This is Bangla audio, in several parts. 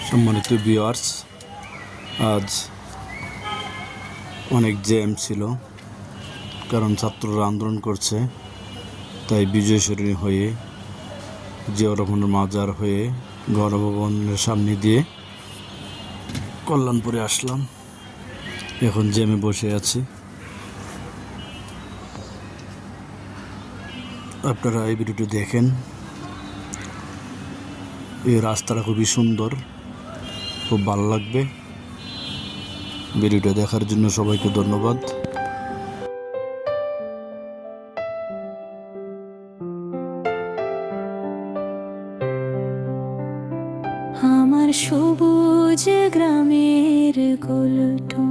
সম্মানিত ভিউয়ার্স, আজ অনেক জ্যাম ছিল, কারণ ছাত্ররা আন্দোলন করছে। তাই বিজয় সরণি হয়ে জিয়াউর রহমানের মাজার হয়ে গণভবনের সামনে দিয়ে কল্যাণপুরে আসলাম। এখন জ্যামে বসে আছি। আপনারা এই ভিডিওটি দেখেন। এই রাস্তাটা খুবই সুন্দর, খুব ভালো লাগবে। ভিডিওটা দেখার জন্য সবাইকে ধন্যবাদ। আমার সবুজ গ্রামের গোলটো,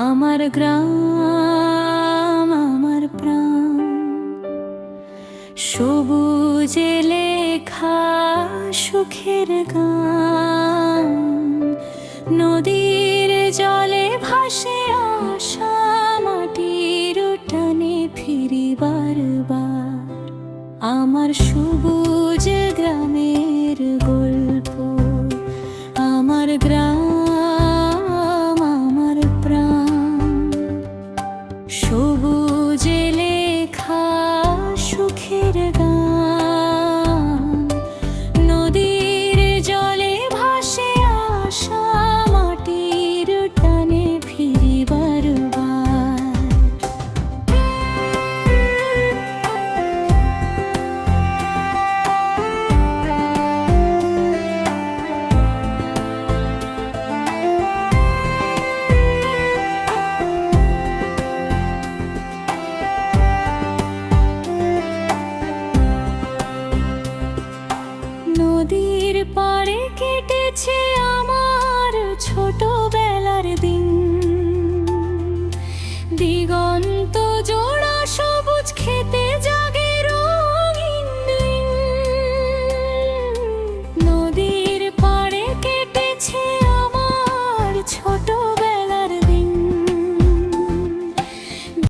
আমার গ্রাম আমার প্রাণ, সবুজে লেখা সুখের গান, নদীর জলে ভাসে আসা মাটির টানে ফিরি বারবার। আমার সবুজ গ্রামের গল্প, আমার গ্রাম আমার প্রাণ, সবুজে লেখা সুখের গান, নদীর জলে ভাসে আসা মাটির টানে ফিরি বারবার। নদীর পাড়ে কেটেছে আমার ছোটবেলার দিন।